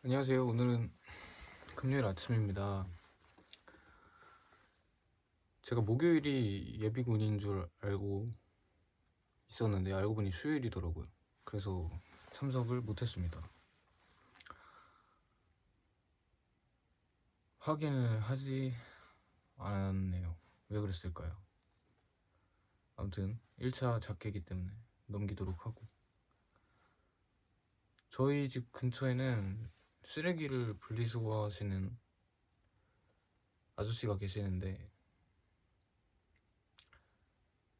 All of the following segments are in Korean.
안녕하세요. 오늘은 금요일 아침입니다. 제가 목요일이 예비군인 줄 알고 있었는데 알고 보니 수요일이더라고요. 그래서 참석을 못했습니다. 확인을 하지 않았네요. 왜 그랬을까요? 아무튼 1차 작계이기 때문에 넘기도록 하고, 저희 집 근처에는 쓰레기를 분리수거하시는 아저씨가 계시는데,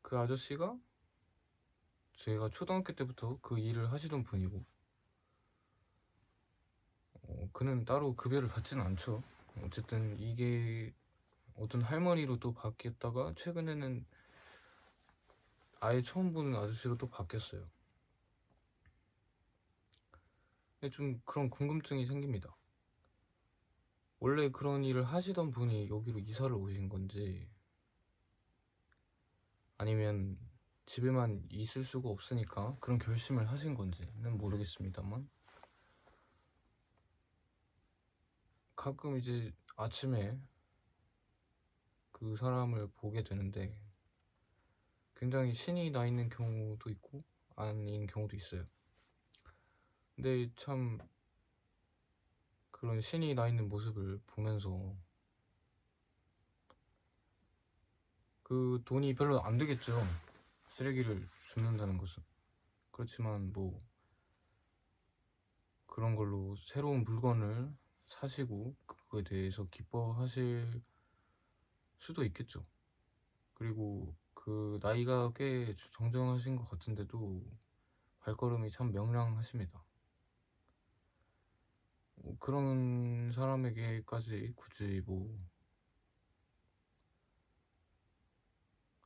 그 아저씨가 제가 초등학교 때부터 그 일을 하시던 분이고, 그는 따로 급여를 받지는 않죠. 어쨌든 이게 어떤 할머니로 또 바뀌었다가 최근에는 아예 처음 보는 아저씨로 또 바뀌었어요. 좀 그런 궁금증이 생깁니다. 원래 그런 일을 하시던 분이 여기로 이사를 오신 건지, 아니면 집에만 있을 수가 없으니까 그런 결심을 하신 건지는 모르겠습니다만, 가끔 이제 아침에 그 사람을 보게 되는데 굉장히 신이 나 있는 경우도 있고 아닌 경우도 있어요. 근데 참 그런 신이 나 있는 모습을 보면서 그 돈이 별로 안 되겠죠. 쓰레기를 줍는다는 것은. 그렇지만 뭐 그런 걸로 새로운 물건을 사시고 그거에 대해서 기뻐하실 수도 있겠죠. 그리고 그 나이가 꽤 정정하신 것 같은데도 발걸음이 참 명랑하십니다. 그런 사람에게까지 굳이 뭐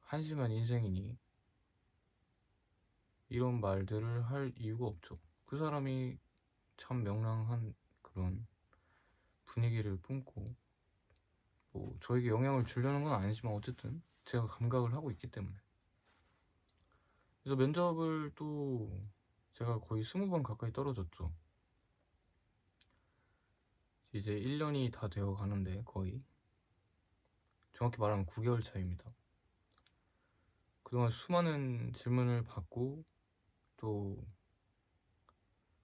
한심한 인생이니 이런 말들을 할 이유가 없죠. 그 사람이 참 명랑한 그런 분위기를 뿜고, 뭐 저에게 영향을 주려는 건 아니지만 어쨌든 제가 감각을 하고 있기 때문에. 그래서 면접을 또 제가 거의 20번 가까이 떨어졌죠. 이제 1년이 다 되어 가는데, 거의 정확히 말하면 9개월 차입니다. 그동안 수많은 질문을 받고, 또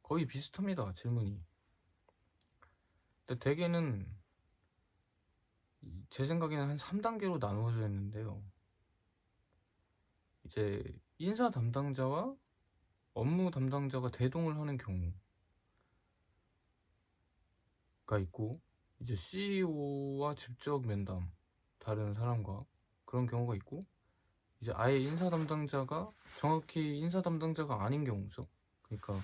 거의 비슷합니다, 질문이. 근데 대개는 제 생각에는 한 3단계로 나누어져 있는데요. 이제 인사 담당자와 업무 담당자가 대동을 하는 경우가 있고, 이제 CEO와 직접 면담, 다른 사람과 그런 경우가 있고, 이제 아예 인사 담당자가 정확히 인사 담당자가 아닌 경우죠. 그러니까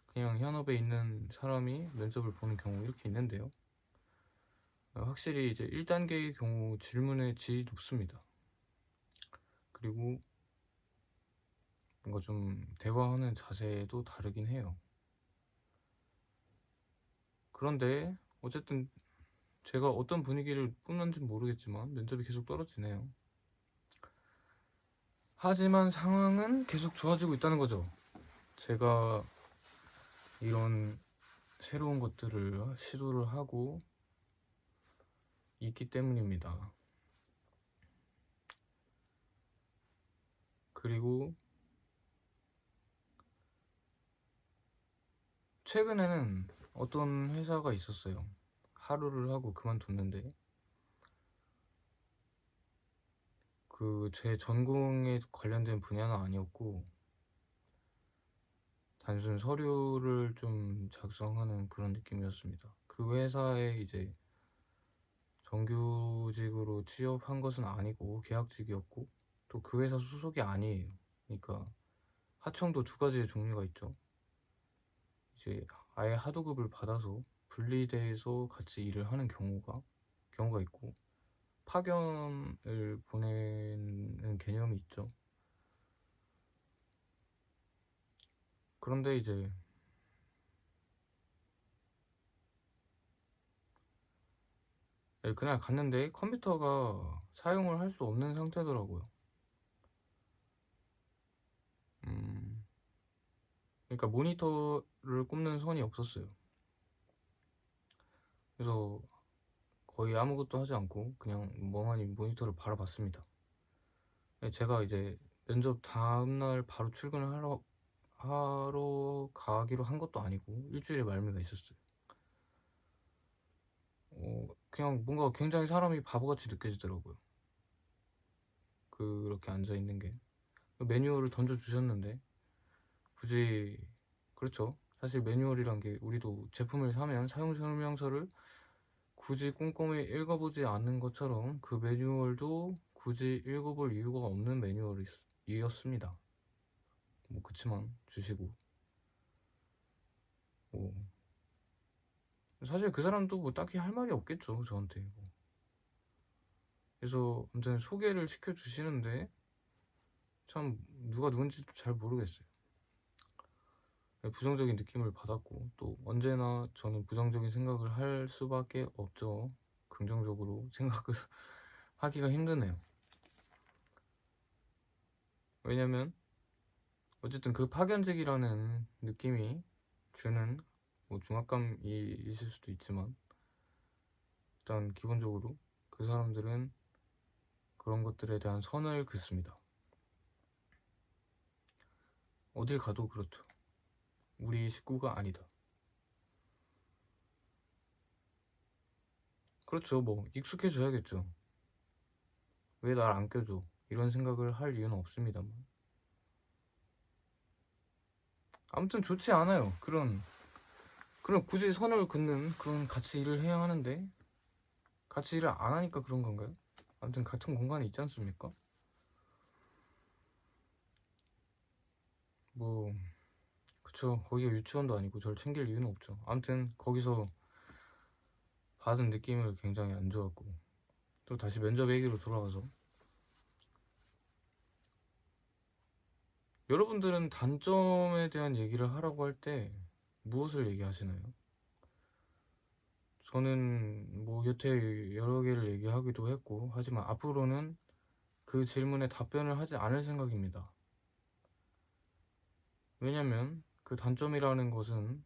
그냥 현업에 있는 사람이 면접을 보는 경우, 이렇게 있는데요. 확실히 이제 1단계의 경우 질문의 질이 높습니다. 그리고 뭔가 좀 대화하는 자세도 다르긴 해요. 그런데 어쨌든 제가 어떤 분위기를 뿜는지는 모르겠지만 면접이 계속 떨어지네요. 하지만 상황은 계속 좋아지고 있다는 거죠. 제가 이런 새로운 것들을 시도를 하고 있기 때문입니다. 그리고 최근에는 어떤 회사가 있었어요. 하루를 하고 그만뒀는데, 그 제 전공에 관련된 분야는 아니었고 단순 서류를 좀 작성하는 그런 느낌이었습니다. 그 회사에 이제 정규직으로 취업한 것은 아니고 계약직이었고, 또 그 회사 소속이 아니에요. 그러니까 하청도 두 가지의 종류가 있죠. 이제 아예 하도급을 받아서 분리돼서 같이 일을 하는 경우가 있고, 파견을 보내는 개념이 있죠. 그런데 이제 그날 갔는데 컴퓨터가 사용을 할 수 없는 상태더라고요. 그러니까 모니터를 꼽는 선이 없었어요. 그래서 거의 아무것도 하지 않고 그냥 멍하니 모니터를 바라봤습니다. 제가 이제 면접 다음날 바로 출근을 하러 가기로 한 것도 아니고 일주일의 말미가 있었어요. 그냥 뭔가 굉장히 사람이 바보같이 느껴지더라고요. 그렇게 앉아있는 게. 매뉴얼을 던져주셨는데 굳이, 그렇죠, 사실 매뉴얼이란 게 우리도 제품을 사면 사용설명서를 굳이 꼼꼼히 읽어보지 않는 것처럼 그 매뉴얼도 굳이 읽어볼 이유가 없는 매뉴얼이었습니다. 뭐 그치만 주시고, 뭐 사실 그 사람도 뭐 딱히 할 말이 없겠죠 저한테. 뭐. 그래서 아무튼 소개를 시켜주시는데 참 누가 누군지도 잘 모르겠어요. 부정적인 느낌을 받았고, 또 언제나 저는 부정적인 생각을 할 수밖에 없죠. 긍정적으로 생각을 하기가 힘드네요. 왜냐면 어쨌든 그 파견직이라는 느낌이 주는 뭐 중압감이 있을 수도 있지만, 일단 기본적으로 그 사람들은 그런 것들에 대한 선을 긋습니다. 어딜 가도 그렇죠. 우리 식구가 아니다. 그렇죠. 뭐 익숙해져야겠죠. 왜 날 안 껴줘? 이런 생각을 할 이유는 없습니다만. 아무튼 좋지 않아요. 그런 굳이 선을 긋는 그런 같이 일을 해야 하는데 같이 일을 안 하니까 그런 건가요? 아무튼 같은 공간에 있지 않습니까? 뭐 그쵸, 거기가 유치원도 아니고 저를 챙길 이유는 없죠. 아무튼 거기서 받은 느낌을 굉장히 안 좋았고, 또 다시 면접 얘기로 돌아가서, 여러분들은 단점에 대한 얘기를 하라고 할 때 무엇을 얘기하시나요? 저는 뭐 여태 여러 개를 얘기하기도 했고 하지만 앞으로는 그 질문에 답변을 하지 않을 생각입니다. 왜냐면 그 단점이라는 것은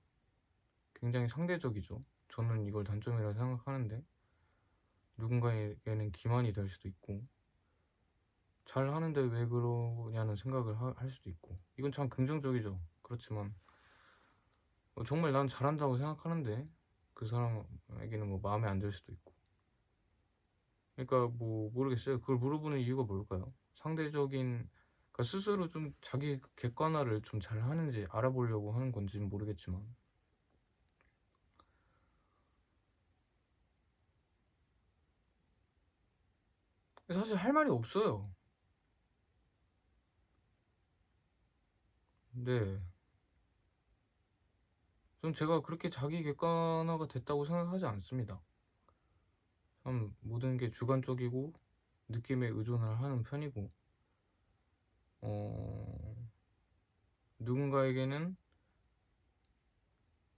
굉장히 상대적이죠. 저는 이걸 단점이라 생각하는데 누군가에게는 기만이 될 수도 있고, 잘 하는데 왜 그러냐는 생각을 할 수도 있고, 이건 참 긍정적이죠. 그렇지만 정말 난 잘한다고 생각하는데 그 사람에게는 뭐 마음에 안 들 수도 있고, 그러니까 뭐 모르겠어요. 그걸 물어보는 이유가 뭘까요? 상대적인, 그러니까 스스로 좀 자기 객관화를 좀 잘 하는지 알아보려고 하는 건지는 모르겠지만, 사실 할 말이 없어요. 네. 전 제가 그렇게 자기 객관화가 됐다고 생각하지 않습니다. 참 모든 게 주관적이고 느낌에 의존을 하는 편이고, 어, 누군가에게는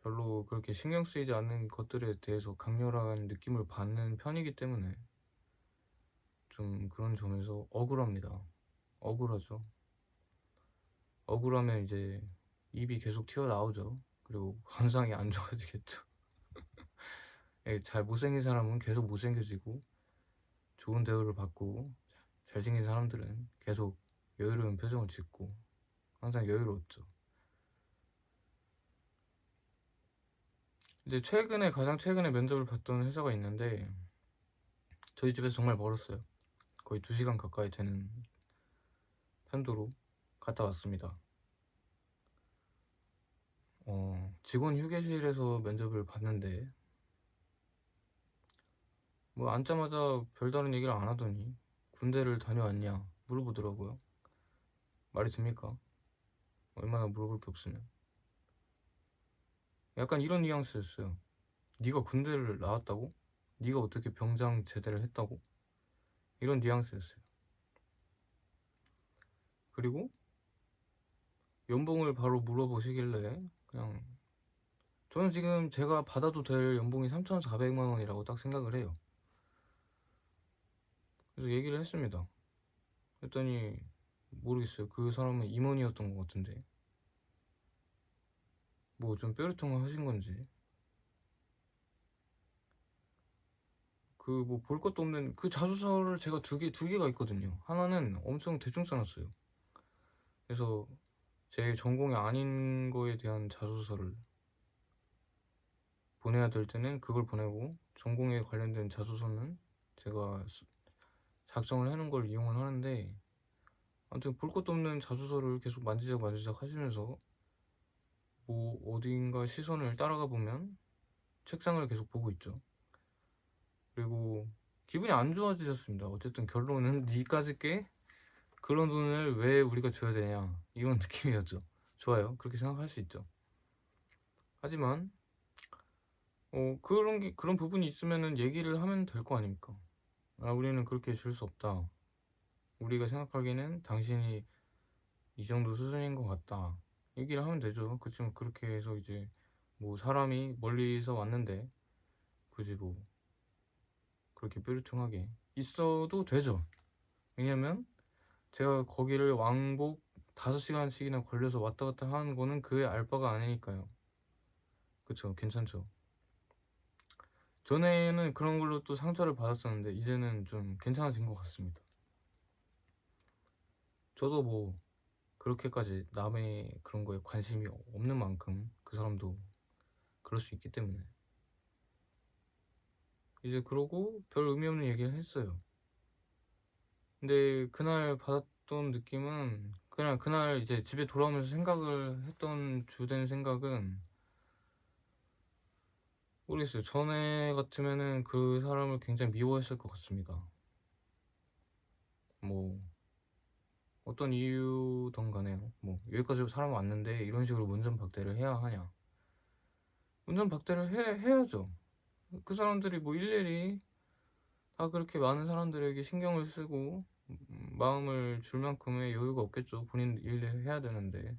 별로 그렇게 신경 쓰이지 않는 것들에 대해서 강렬한 느낌을 받는 편이기 때문에 좀 그런 점에서 억울합니다. 억울하죠. 억울하면 이제 입이 계속 튀어나오죠. 그리고 건상이 안 좋아지겠죠. 예, 잘 못생긴 사람은 계속 못생겨지고, 좋은 대우를 받고, 잘생긴 사람들은 계속 여유로운 표정을 짓고 항상 여유로웠죠. 이제 가장 최근에 면접을 봤던 회사가 있는데 저희 집에서 정말 멀었어요. 거의 2시간 가까이 되는 편도로 갔다 왔습니다. 직원 휴게실에서 면접을 봤는데 뭐 앉자마자 별다른 얘기를 안 하더니 군대를 다녀왔냐 물어보더라고요. 말이 됩니까? 얼마나 물어볼 게 없으면. 약간 이런 뉘앙스였어요. 네가 군대를 나왔다고? 네가 어떻게 병장 제대를 했다고? 이런 뉘앙스였어요. 그리고 연봉을 바로 물어보시길래 그냥, 저는 지금 제가 받아도 될 연봉이 3,400만 원이라고 딱 생각을 해요. 그래서 얘기를 했습니다. 했더니 모르겠어요. 그 사람은 임원이었던 것 같은데 뭐 좀 뾰루통을 하신 건지 그 뭐 볼 것도 없는 그 자소서를 제가 두 개가 있거든요. 하나는 엄청 대충 써 놨어요. 그래서 제 전공이 아닌 거에 대한 자소서를 보내야 될 때는 그걸 보내고, 전공에 관련된 자소서는 제가 작성을 해 놓은 걸 이용을 하는데, 아무튼 볼 것도 없는 자소서를 계속 만지작 하시면서 뭐 어딘가 시선을 따라가 보면 책상을 계속 보고 있죠. 그리고 기분이 안 좋아지셨습니다. 어쨌든 결론은 니까짓 게 그런 돈을 왜 우리가 줘야 되냐, 이런 느낌이었죠. 좋아요, 그렇게 생각할 수 있죠. 하지만 그런 부분이 있으면은 얘기를 하면 될 거 아닙니까? 아, 우리는 그렇게 줄 수 없다. 우리가 생각하기에는 당신이 이 정도 수준인 것 같다. 얘기를 하면 되죠. 그치만 그렇게 해서 이제 뭐 사람이 멀리서 왔는데 굳이 뭐 그렇게 뾰루퉁하게 있어도 되죠. 왜냐면 제가 거기를 왕복 5시간씩이나 걸려서 왔다 갔다 하는 거는 그의 알바가 아니니까요. 그쵸, 괜찮죠. 전에는 그런 걸로 또 상처를 받았었는데 이제는 좀 괜찮아진 것 같습니다. 저도 뭐 그렇게까지 남의 그런 거에 관심이 없는 만큼 그 사람도 그럴 수 있기 때문에 이제 그러고 별 의미 없는 얘기를 했어요. 근데 그날 받았던 느낌은, 그냥 그날 이제 집에 돌아오면서 생각을 했던 주된 생각은, 모르겠어요. 전에 같으면은 그 사람을 굉장히 미워했을 것 같습니다. 뭐 어떤 이유든 간에요. 뭐 여기까지 사람 왔는데 이런 식으로 문전박대를 해야 하냐. 문전박대를 해야죠. 그 사람들이 뭐 일일이 다 그렇게 많은 사람들에게 신경을 쓰고 마음을 줄 만큼의 여유가 없겠죠. 본인 일 해야 되는데.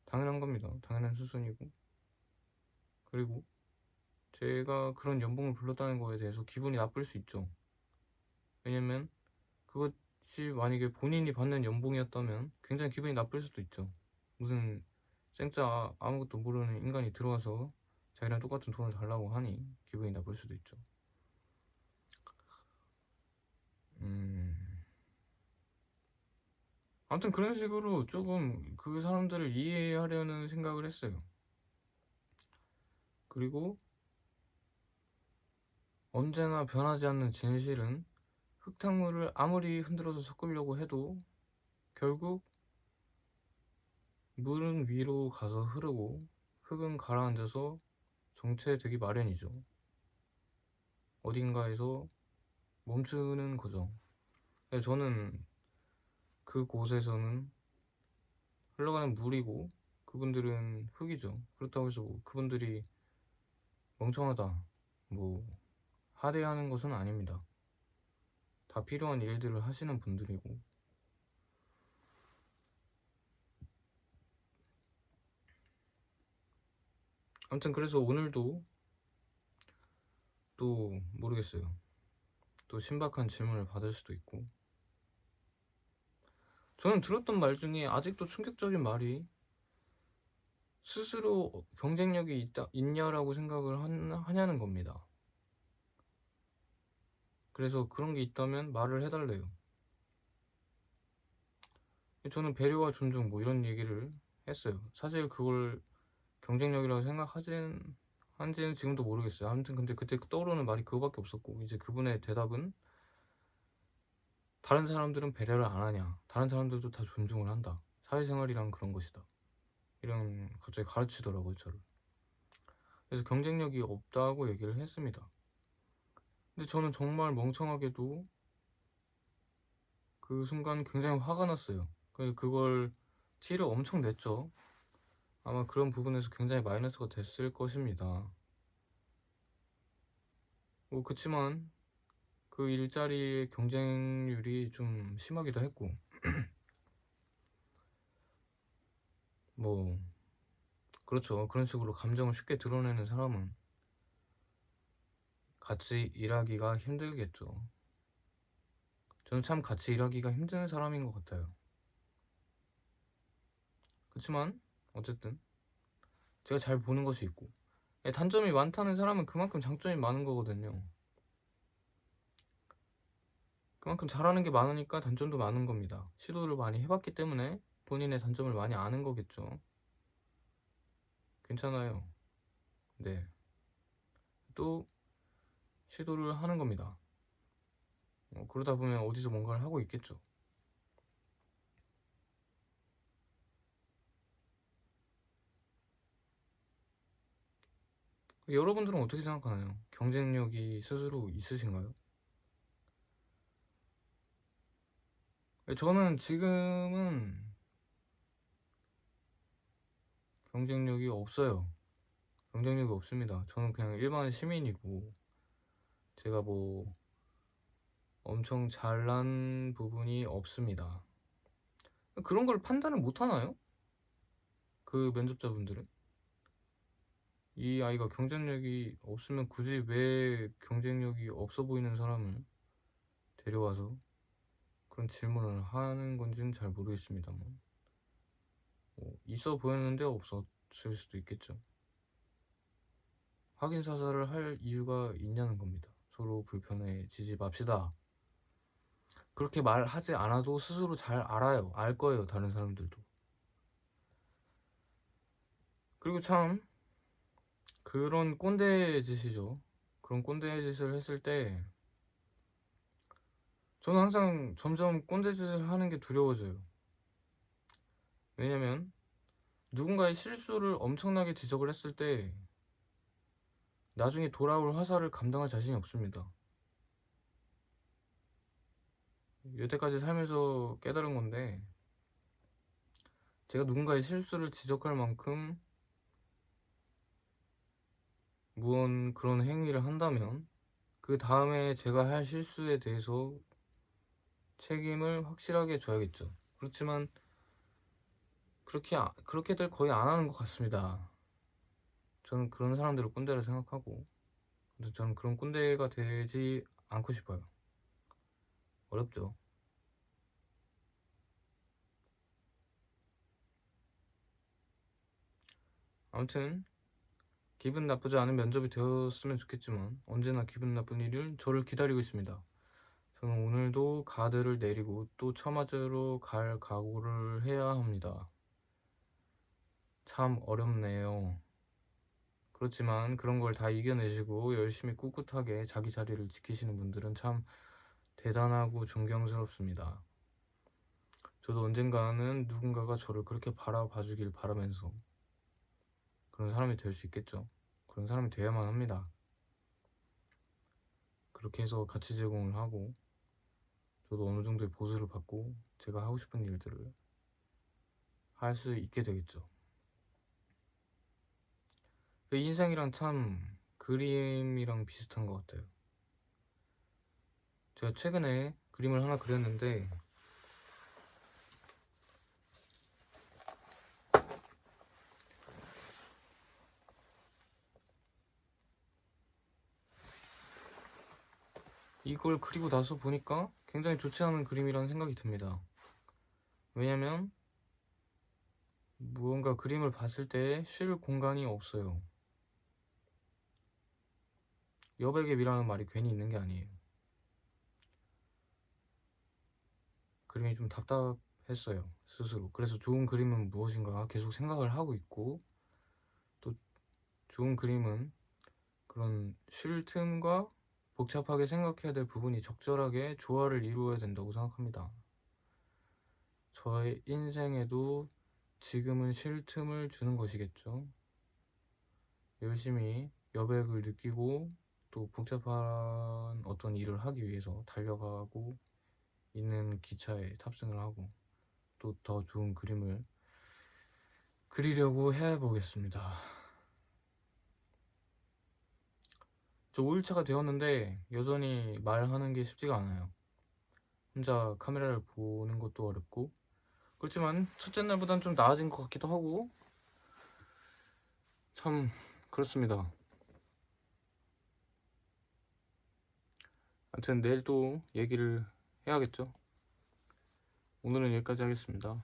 당연한 겁니다. 당연한 수순이고. 그리고 제가 그런 연봉을 불렀다는 거에 대해서 기분이 나쁠 수 있죠. 왜냐면 그것이 만약에 본인이 받는 연봉이었다면 굉장히 기분이 나쁠 수도 있죠. 무슨 생짜 아무것도 모르는 인간이 들어와서 자기랑 똑같은 돈을 달라고 하니 기분이 나쁠 수도 있죠. 아무튼 그런 식으로 조금 그 사람들을 이해하려는 생각을 했어요. 그리고 언제나 변하지 않는 진실은 흙탕물을 아무리 흔들어서 섞으려고 해도 결국 물은 위로 가서 흐르고 흙은 가라앉아서 정체되기 마련이죠. 어딘가에서 멈추는 거죠. 저는 그곳에서는 흘러가는 물이고 그분들은 흙이죠. 그렇다고 해서 뭐 그분들이 멍청하다, 뭐 하대하는 것은 아닙니다. 다 필요한 일들을 하시는 분들이고. 아무튼 그래서 오늘도 또 모르겠어요. 또 신박한 질문을 받을 수도 있고. 저는 들었던 말 중에 아직도 충격적인 말이, 스스로 경쟁력이 있냐라고 생각을 하냐는 겁니다. 그래서 그런 게 있다면 말을 해달래요. 저는 배려와 존중 뭐 이런 얘기를 했어요. 사실 그걸 경쟁력이라고 한지는 지금도 모르겠어요. 아무튼 근데 그때 떠오르는 말이 그거밖에 없었고, 이제 그분의 대답은 다른 사람들은 배려를 안 하냐, 다른 사람들도 다 존중을 한다, 사회생활이란 그런 것이다, 이런 갑자기 가르치더라고요, 저를. 그래서 경쟁력이 없다고 얘기를 했습니다. 근데 저는 정말 멍청하게도 그 순간 굉장히 화가 났어요. 그걸 티를 엄청 냈죠. 아마 그런 부분에서 굉장히 마이너스가 됐을 것입니다. 뭐 그치만 그 일자리의 경쟁률이 좀 심하기도 했고, 뭐 그렇죠. 그런 식으로 감정을 쉽게 드러내는 사람은 같이 일하기가 힘들겠죠. 저는 참 같이 일하기가 힘든 사람인 것 같아요. 그치만 어쨌든 제가 잘 보는 것이 있고, 단점이 많다는 사람은 그만큼 장점이 많은 거거든요. 그만큼 잘하는 게 많으니까 단점도 많은 겁니다. 시도를 많이 해봤기 때문에 본인의 단점을 많이 아는 거겠죠. 괜찮아요. 네. 또 시도를 하는 겁니다. 그러다 보면 어디서 뭔가를 하고 있겠죠. 여러분들은 어떻게 생각하나요? 경쟁력이 스스로 있으신가요? 저는 지금은 경쟁력이 없어요. 경쟁력이 없습니다. 저는 그냥 일반 시민이고, 제가 뭐 엄청 잘난 부분이 없습니다. 그런 걸 판단을 못 하나요? 그 면접자분들은? 이 아이가 경쟁력이 없으면 굳이 왜 경쟁력이 없어 보이는 사람을 데려와서 그런 질문을 하는 건지는 잘 모르겠습니다만, 있어 보였는데 없었을 수도 있겠죠. 확인 사살을 할 이유가 있냐는 겁니다. 서로 불편해지지 맙시다. 그렇게 말하지 않아도 스스로 잘 알아요. 알 거예요, 다른 사람들도. 그리고 참 그런 꼰대 짓이죠. 그런 꼰대 짓을 했을 때 저는 항상 점점 꼰대 짓을 하는 게 두려워져요. 왜냐면 누군가의 실수를 엄청나게 지적을 했을 때 나중에 돌아올 화살을 감당할 자신이 없습니다. 여태까지 살면서 깨달은 건데, 제가 누군가의 실수를 지적할 만큼 무언 그런 행위를 한다면 그 다음에 제가 할 실수에 대해서 책임을 확실하게 져야겠죠. 그렇지만 그렇게들 거의 안 하는 것 같습니다. 저는 그런 사람들을 꼰대라 생각하고, 근데 저는 그런 꼰대가 되지 않고 싶어요. 어렵죠. 아무튼 기분 나쁘지 않은 면접이 되었으면 좋겠지만 언제나 기분 나쁜 일은 저를 기다리고 있습니다. 저는 오늘도 가드를 내리고 또 처맞으러 갈 각오를 해야 합니다. 참 어렵네요. 그렇지만 그런 걸 다 이겨내시고 열심히 꿋꿋하게 자기 자리를 지키시는 분들은 참 대단하고 존경스럽습니다. 저도 언젠가는 누군가가 저를 그렇게 바라봐 주길 바라면서 그런 사람이 될 수 있겠죠. 그런 사람이 돼야만 합니다. 그렇게 해서 가치 제공을 하고 저도 어느 정도의 보수를 받고 제가 하고 싶은 일들을 할 수 있게 되겠죠. 그 인생이랑 참 그림이랑 비슷한 것 같아요. 제가 최근에 그림을 하나 그렸는데 이걸 그리고 나서 보니까 굉장히 좋지 않은 그림이라는 생각이 듭니다. 왜냐면 무언가 그림을 봤을 때 쉴 공간이 없어요. 여백의 미라는 말이 괜히 있는 게 아니에요. 그림이 좀 답답했어요, 스스로. 그래서 좋은 그림은 무엇인가 계속 생각을 하고 있고, 또 좋은 그림은 그런 쉴 틈과 복잡하게 생각해야 될 부분이 적절하게 조화를 이루어야 된다고 생각합니다. 저의 인생에도 지금은 쉴 틈을 주는 것이겠죠. 열심히 여백을 느끼고 또 복잡한 어떤 일을 하기 위해서 달려가고 있는 기차에 탑승을 하고 또 더 좋은 그림을 그리려고 해보겠습니다. 저 5일차가 되었는데 여전히 말하는 게 쉽지가 않아요. 혼자 카메라를 보는 것도 어렵고, 그렇지만 첫째 날보단 좀 나아진 것 같기도 하고, 참 그렇습니다. 아무튼 내일 또 얘기를 해야겠죠. 오늘은 여기까지 하겠습니다.